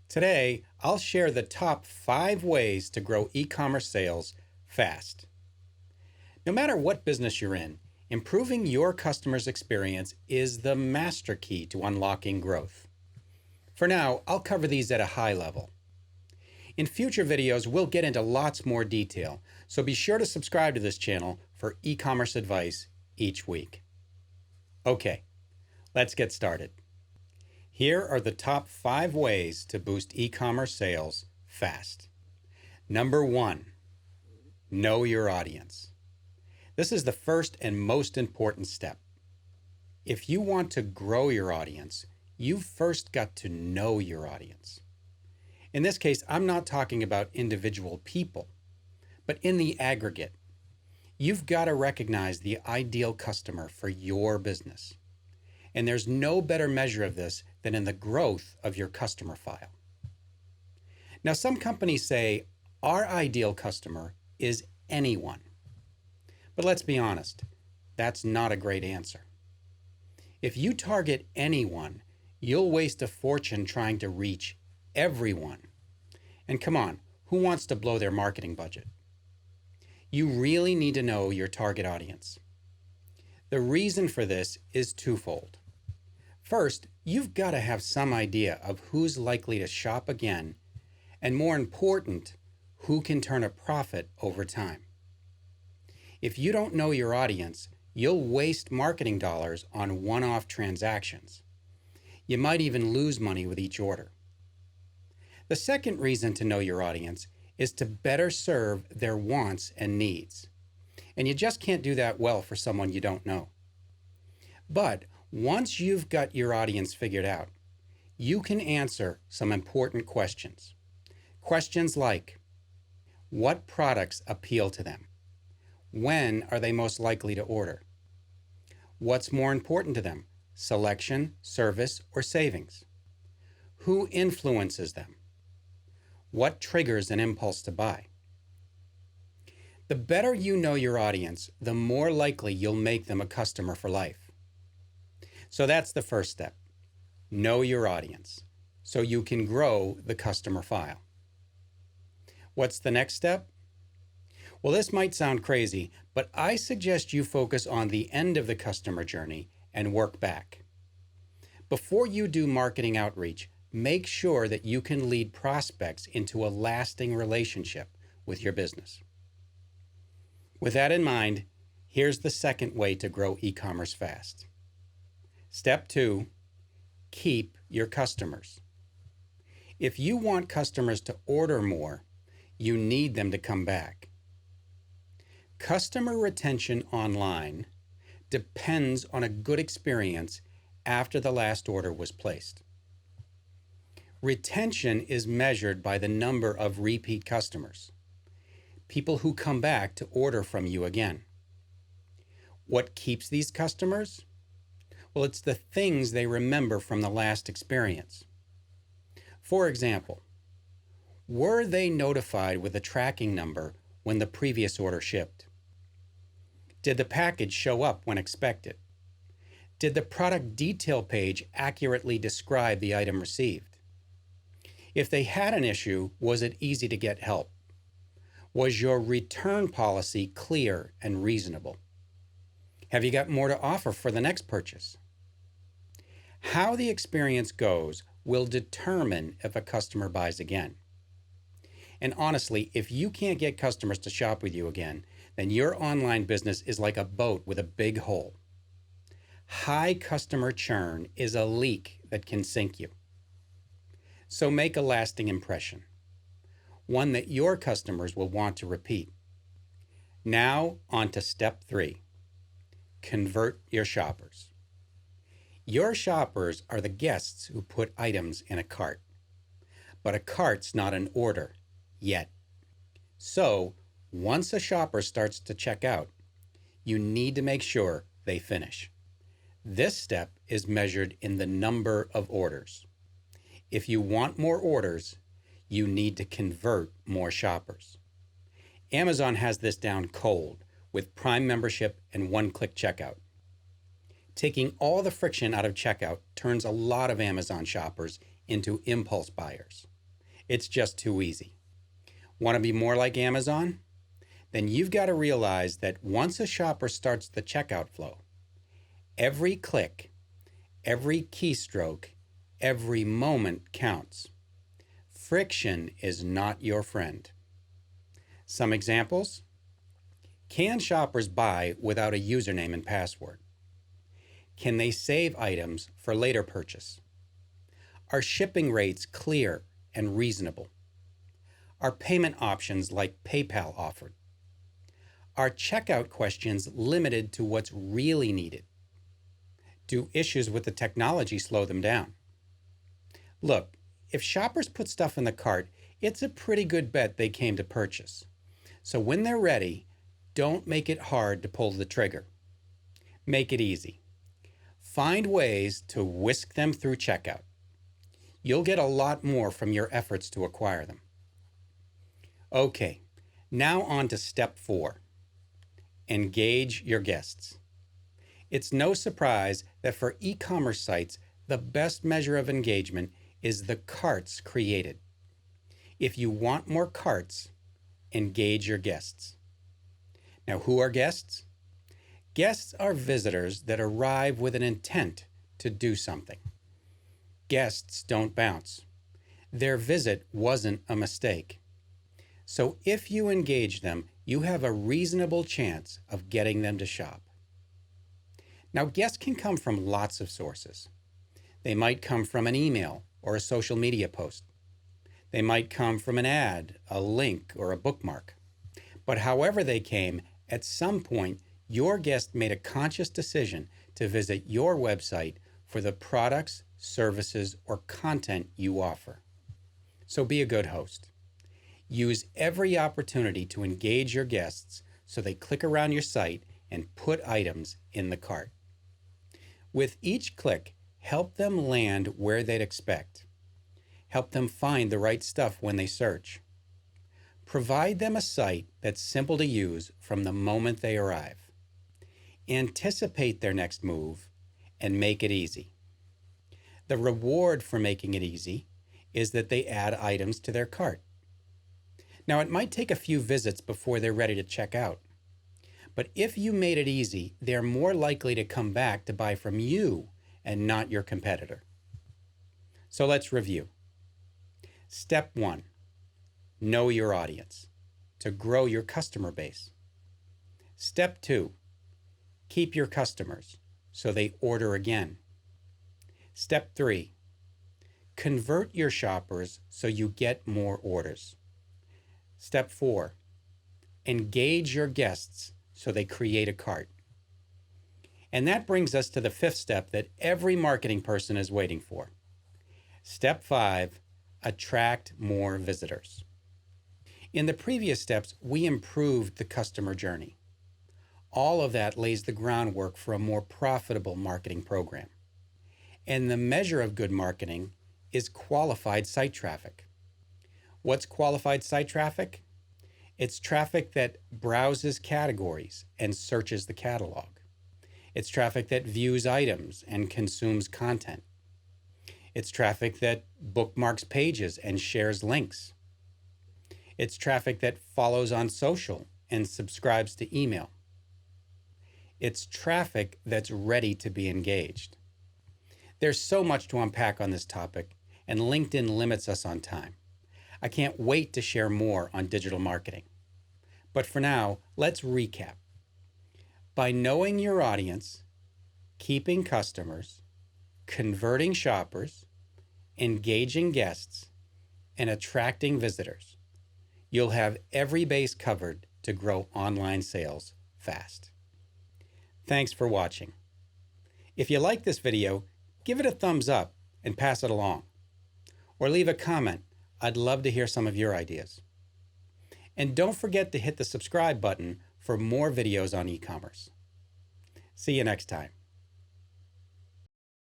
Today, I'll share the top 5 ways to grow e-commerce sales fast. No matter what business you're in, improving your customer's experience is the master key to unlocking growth. For now, I'll cover these at a high level. In future videos, we'll get into lots more detail, so be sure to subscribe to this channel for e-commerce advice each week. Okay, let's get started. Here are the top 5 ways to boost e-commerce sales fast. Number 1, know your audience. This is the first and most important step. If you want to grow your audience, you've first got to know your audience. In this case, I'm not talking about individual people, but in the aggregate. You've got to recognize the ideal customer for your business. And there's no better measure of this than in the growth of your customer file. Now, some companies say our ideal customer is anyone. But let's be honest, that's not a great answer. If you target anyone, you'll waste a fortune trying to reach everyone. And come on, who wants to blow their marketing budget? You really need to know your target audience. The reason for this is twofold. First, you've got to have some idea of who's likely to shop again, and more important, who can turn a profit over time. If you don't know your audience, you'll waste marketing dollars on one-off transactions. You might even lose money with each order. The second reason to know your audience is to better serve their wants and needs. And you just can't do that well for someone you don't know. But once you've got your audience figured out, you can answer some important questions. Questions like, what products appeal to them? When are they most likely to order? What's more important to them, selection, service, or savings? Who influences them? What triggers an impulse to buy? The better you know your audience, the more likely you'll make them a customer for life. So that's the first step. Know your audience so you can grow the customer file. What's the next step? Well, this might sound crazy, but I suggest you focus on the end of the customer journey and work back. Before you do marketing outreach, make sure that you can lead prospects into a lasting relationship with your business. With that in mind, here's the second way to grow e-commerce fast. Step 2, keep your customers. If you want customers to order more, you need them to come back. Customer retention online depends on a good experience after the last order was placed. Retention is measured by the number of repeat customers, people who come back to order from you again. What keeps these customers? Well, it's the things they remember from the last experience. For example, were they notified with a tracking number when the previous order shipped? Did the package show up when expected? Did the product detail page accurately describe the item received? If they had an issue, was it easy to get help? Was your return policy clear and reasonable? Have you got more to offer for the next purchase? How the experience goes will determine if a customer buys again. And honestly, if you can't get customers to shop with you again, then your online business is like a boat with a big hole. High customer churn is a leak that can sink you. So make a lasting impression, one that your customers will want to repeat. Now on to step 3, convert your shoppers. Your shoppers are the guests who put items in a cart, but a cart's not an order yet. So once a shopper starts to check out, you need to make sure they finish. This step is measured in the number of orders. If you want more orders, you need to convert more shoppers. Amazon has this down cold with Prime membership and one-click checkout. Taking all the friction out of checkout turns a lot of Amazon shoppers into impulse buyers. It's just too easy. Want to be more like Amazon? Then you've got to realize that once a shopper starts the checkout flow, every click, every keystroke, every moment counts. Friction is not your friend. Some examples: can shoppers buy without a username and password? Can they save items for later purchase? Are shipping rates clear and reasonable? Are payment options like PayPal offered? Are checkout questions limited to what's really needed? Do issues with the technology slow them down? Look, if shoppers put stuff in the cart, it's a pretty good bet they came to purchase. So when they're ready, don't make it hard to pull the trigger. Make it easy. Find ways to whisk them through checkout. You'll get a lot more from your efforts to acquire them. Okay, now on to step 4. Engage your guests. It's no surprise that for e-commerce sites, the best measure of engagement is the carts created. If you want more carts, engage your guests. Now, who are guests? Guests are visitors that arrive with an intent to do something. Guests don't bounce. Their visit wasn't a mistake. So if you engage them, you have a reasonable chance of getting them to shop. Now, guests can come from lots of sources. They might come from an email or a social media post. They might come from an ad, a link, or a bookmark. But however they came, at some point, your guest made a conscious decision to visit your website for the products, services, or content you offer. So be a good host. Use every opportunity to engage your guests so they click around your site and put items in the cart. With each click, help them land where they'd expect. Help them find the right stuff when they search. Provide them a site that's simple to use from the moment they arrive. Anticipate their next move and make it easy. The reward for making it easy is that they add items to their cart. Now, it might take a few visits before they're ready to check out. But if you made it easy, they're more likely to come back to buy from you and not your competitor. So let's review. Step 1, know your audience to grow your customer base. Step 2, keep your customers so they order again. Step 3, convert your shoppers so you get more orders. Step 4, engage your guests so they create a cart. And that brings us to the 5th step that every marketing person is waiting for. Step 5, attract more visitors. In the previous steps, we improved the customer journey. All of that lays the groundwork for a more profitable marketing program. And the measure of good marketing is qualified site traffic. What's qualified site traffic? It's traffic that browses categories and searches the catalog. It's traffic that views items and consumes content. It's traffic that bookmarks pages and shares links. It's traffic that follows on social and subscribes to email. It's traffic that's ready to be engaged. There's so much to unpack on this topic, and LinkedIn limits us on time. I can't wait to share more on digital marketing. But for now, let's recap. By knowing your audience, keeping customers, converting shoppers, engaging guests, and attracting visitors, you'll have every base covered to grow online sales fast. Thanks for watching. If you like this video, give it a thumbs up and pass it along. Or leave a comment. I'd love to hear some of your ideas. And don't forget to hit the subscribe button for more videos on e-commerce. See you next time.